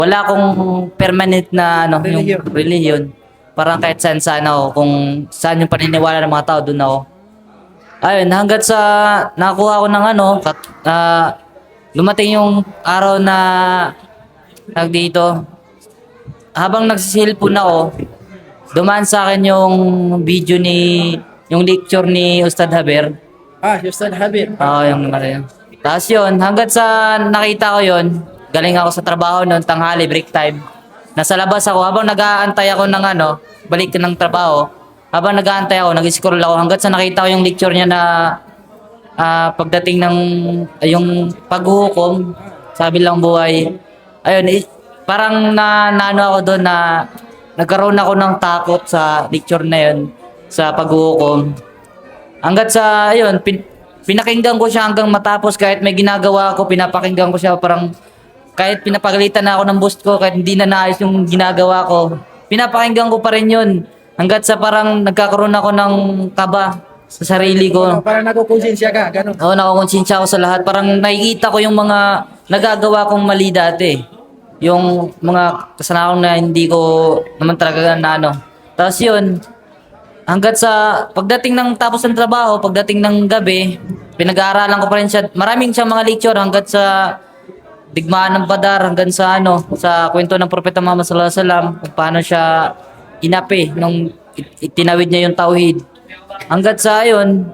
wala akong permanent na ano, Relihiyon. yung relihiyon. Parang kahit saan ako, kung saan yung paniniwala ng mga tao, doon ako. Ayun, hanggat sa nakuha ko ng ano, lumating yung araw na dito, habang nagsisilpon ako, dumaan sa akin yung video yung lecture ni Ustad Haber. Yung Ustad Habib. Oo, yung ano yun. Tapos yun, hanggat sa nakita ko yun, galing ako sa trabaho noon, tanghali, break time. Nasa labas ako, habang nag-aantay ako ng ano, balik ng trabaho, habang nag-aantay ako, nag-scroll ako, hanggat sa nakita ko yung lecture niya na pagdating ng yung paghuhukom, sabi lang buhay. Ayun, parang naano ako doon na nagkaroon ako ng takot sa lecture na yun, sa paghuhukom. Hanggat sa, ayun, pinakinggan ko siya hanggang matapos kahit may ginagawa ako, pinapakinggan ko siya parang kahit pinapagalitan na ako ng boss ko, kahit hindi na naayos yung ginagawa ko, pinapakinggan ko pa rin yun. Hanggat sa parang nagkakaroon ako ng kaba sa sarili ko. Parang nakukonsensya ka, gano'n. Oo, nakakonsensya ako sa lahat. Parang nakikita ko yung mga nagagawa kong mali dati. Yung mga kasalanan na hindi ko naman talaga na ano. Tapos yun, hanggat sa pagdating ng tapos ng trabaho, pagdating ng gabi, pinag-aaralan ko pa rin siya. Maraming siyang mga lecture hanggat sa digmaan ng Badar, hanggang sa ano, sa kwento ng Propeta Muhammad sallallahu alaihi wasallam, kung paano siya inapi nung itinawid niya yung tauhid. Hanggat sa ayun,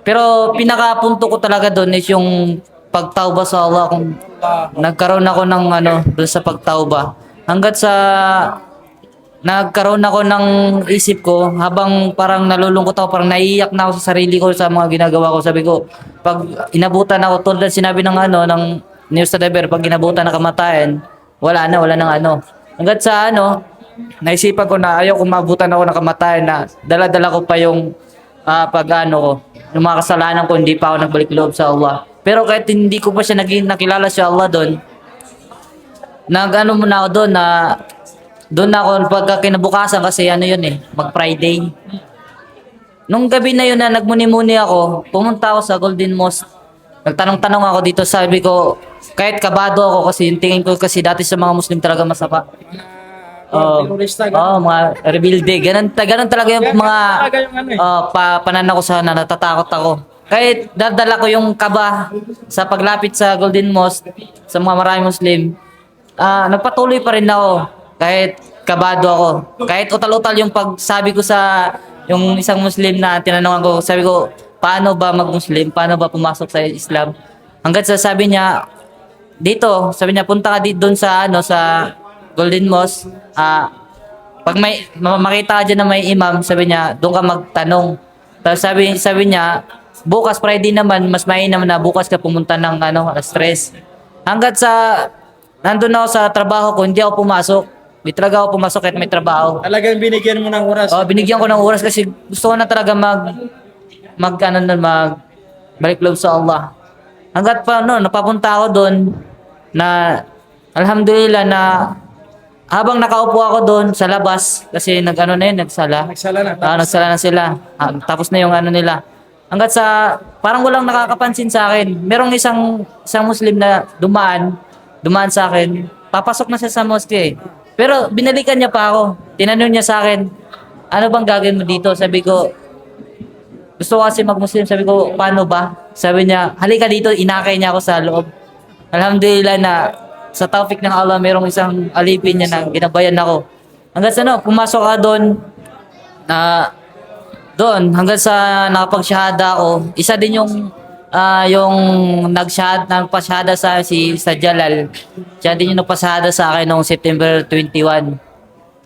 pero pinakapunto ko talaga doon is yung pagtauba sa Allah, kung nagkaroon ako ng ano doon sa pagtauba. Hanggat sa nagkaroon ako ng isip ko, habang parang nalulungkot ako, parang naiiyak na ako sa sarili ko sa mga ginagawa ko. Sabi ko, pag inabutan ako, tulad sinabi ng ano, ng News sa Deber, pag inabutan na kamatayan, wala nang ano. Hanggat sa ano, naisipan ko na ayaw kung mabutan ako ng kamatayan, na dala-dala ko pa yung pag-ano ko, yung mga kasalanan ko, hindi pa ako nagbalik loob sa Allah. Pero kahit hindi ko pa siya nakilala si Allah doon, nag-ano muna ako doon na doon ako pagka kinabukasan, kasi ano yun mag-Friday. Nung gabi na yun na nagmuni-muni ako, pumunta ako sa Golden Mosque. Nagtanong-tanong ako dito, sabi ko, kahit kabado ako kasi yung tingin ko kasi dati sa mga Muslim talaga masama. Terorista, gano'n. Mga rebelde, ganun talaga yung mga Talaga yung ano pananaw ko sa natatakot ako. Kahit dadala ko yung kaba sa paglapit sa Golden Mosque sa mga maraming Muslim, nagpatuloy pa rin ako kahit kabado ako. Kahit utal-utal yung pagsabi ko sa yung isang Muslim na tinanungan ko, sabi ko, paano ba mag-Muslim? Paano ba pumasok sa Islam? Hanggat sa sabi niya, dito, sabi niya, punta ka dito doon sa ano, sa Golden Mosque. Pag may makita ka dyan na may imam, sabi niya, doon ka magtanong. Tapos sabi niya, bukas Friday naman, mas mainam na bukas ka pumunta ng ano, stress. Hanggat sa nandun ako sa trabaho ko, hindi ako pumasok. Hindi talaga ako pumasok kahit may trabaho. Talagang binigyan mo ng oras. Binigyan ko ng oras kasi gusto ko na talaga balik loob sa Allah. Hanggat pa napapunta ako doon na alhamdulillah na habang nakaupo ako doon sa labas, kasi nagsala. Nagsala na. Nagsala na sila. Tapos na yung ano nila. Hanggat sa parang walang nakakapansin sa akin. Merong isang Muslim na dumaan sa akin. Papasok na siya sa mosque Pero binalikan niya pa ako. Tinanong niya sa akin, ano bang gagawin mo dito? Sabi ko, gusto ko kasi mag-Muslim. Sabi ko, paano ba? Sabi niya, halika dito. Inakay niya ako sa loob. Alhamdulillah na sa taufik ng Allah, merong isang alipin niya na ginabayan ako. Hanggang sa pumasok ka doon, hanggang sa nakapagsyahada ako, isa din yung nagpasyahada sa si Jalal. Siya din yung nagpasyahada sa akin noong September 21.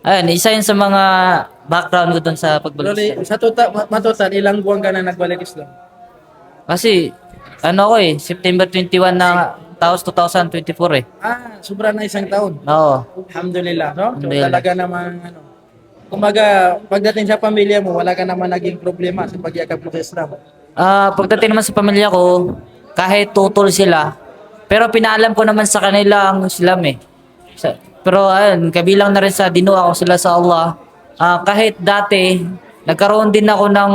Ayun, isa yun sa mga background ko doon sa pagbalik. Really, sa matotal, ilang buwan ka na nagbalik Islam? Kasi, September 21 na tapos 2024 Sobra na isang taon. Oo. Alhamdulillah, no? So, Alhamdulillah. talaga naman, kumbaga, pagdating sa pamilya mo, wala ka naman naging problema sa pagyakap mo sa Islam. Pagdating naman sa pamilya ko, kahit tutol sila, pero pinaalam ko naman sa kanila ang Islam Pero ayun, kabilang na rin sa dinuwa ko sila sa Allah. Kahit dati, nagkaroon din ako ng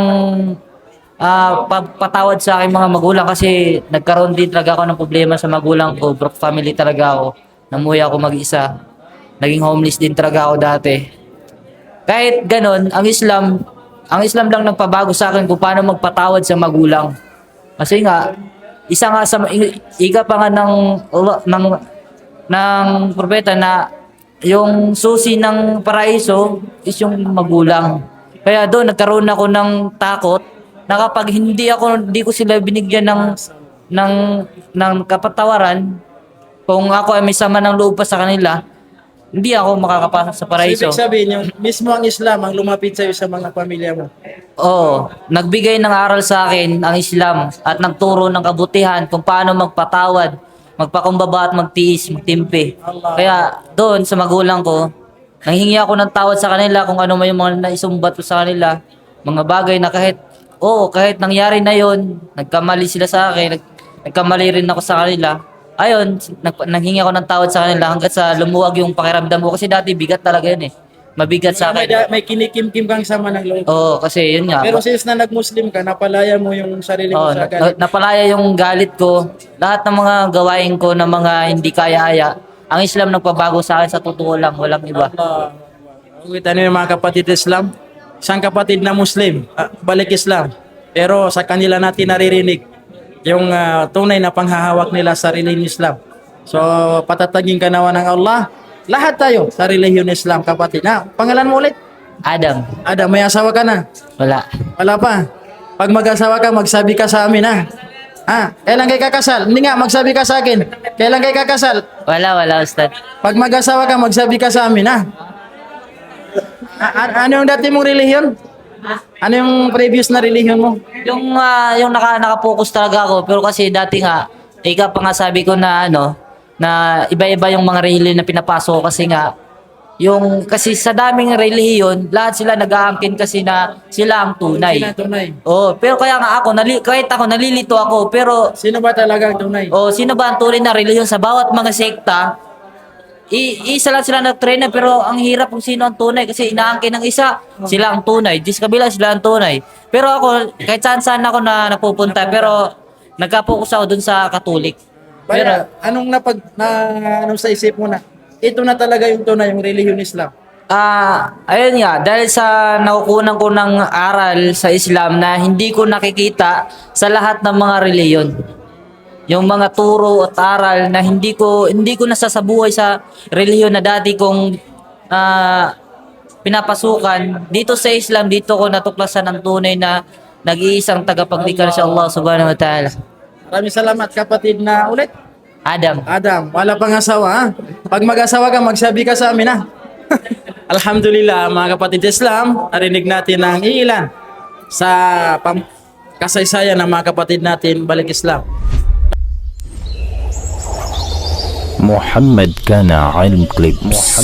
patawad sa aking mga magulang kasi nagkaroon din talaga ako ng problema sa magulang ko. Broke family talaga ako. Namuhay ako mag-isa. Naging homeless din talaga ako dati. Kahit ganon, ang Islam lang nagpabago sa akin kung paano magpatawad sa magulang. Kasi nga, isa nga sa ika pa nga ng propeta na yung susi ng paraiso is yung magulang. Kaya doon nagkaroon ako ng takot na kapag hindi ko sila binigyan ng kapatawaran, kung ako ay may sama ng loob pa sa kanila, hindi ako makakapasok sa So, paraiso. ibig sabihin, yung mismo ang Islam ang lumapit sa'yo sa mga pamilya mo. Oo, nagbigay ng aral sa akin ang Islam at nagturo ng kabutihan kung paano magpatawad, magpakumbaba at magtiis, magtimpi. Kaya doon sa magulang ko, nanghingi ako ng tawad sa kanila kung ano man yung mga naisumbat ko sa kanila. Mga bagay na kahit nangyari na yon, nagkamali sila sa akin, nagkamali rin ako sa kanila. Ayun, nanghingi ako ng tawad sa kanila hanggat sa lumuwag yung pakiramdam ko kasi dati bigat talaga yun eh. Mabigat sa akin. May kinikim-kim kang sama ng loob. Oo, kasi yun nga. Pero since na nag-Muslim ka, napalaya mo yung sarili mo sa galit. Napalaya yung galit ko. Lahat ng mga gawain ko na mga hindi kaya-aya. Ang Islam nagpabago sa akin sa totoo lang, walang iba. Kita niyo yung mga kapatid Islam, isang kapatid na Muslim, balik Islam. Pero sa kanila natin naririnig yung tunay na panghahawak nila sa relihiyon Islam. So, patatagin ka nawa ng Allah. Lahat tayo sa relihiyon Islam, kapatid. Pangalan mo ulit? Adam, Adam, may asawa ka na? wala. Wala pa. Pag mag-asawa ka, magsabi ka sa amin, ha? Kailan kayo kakasal? Hindi nga, magsabi ka sa akin. Kailan kayo kakasal? Wala, Ustad. Pag mag-asawa ka, magsabi ka sa amin, ha? Ano yung dati mong relihiyon? Ano yung previous na relihiyon mo? Yung naka-focus talaga ako, pero kasi dati nga, ika pa nga sabi ko na na iba-iba yung mga relihiyon na pinapasok ko kasi nga, kasi sa daming relihiyon, lahat sila nag-aangkin kasi na sila ang tunay. Sino tunay? Oh, pero kaya nga ako, kahit ako nalilito ako, pero Sino ba talaga ang tunay? sino ba ang tunay na relihiyon sa bawat mga sekta? Isa lang sila nag-train na pero ang hirap kung sino ang tunay kasi inaangkin ng isa, sila ang tunay. Di sa kabila, sila ang tunay. Pero ako, kahit saan ako na napupunta, pero nagka-focus ako dun sa Katolik. Pero anong sa isip mo na? Ito na talaga yung tunay, yung relihiyon Islam. Ayun nga, dahil sa nakukunan ko ng aral sa Islam na hindi ko nakikita sa lahat ng mga relihiyon. Yung mga turo at aral na hindi ko nasasabuhay sa relihiyon na dati kong pinapasukan. Dito sa Islam, dito ko natuklasan ng tunay na nag-iisang tagapaglikha sa Allah subhanahu wa ta'ala. Maraming salamat, kapatid na ulit. Adam. Adam, wala pang asawa, ha? Pag mag-asawa ka, magsabi ka sa amin, ha? Alhamdulillah, mga kapatid Islam, narinig natin ang ilan sa kasaysayan ng mga kapatid natin balik Islam. محمد كان علم كليبس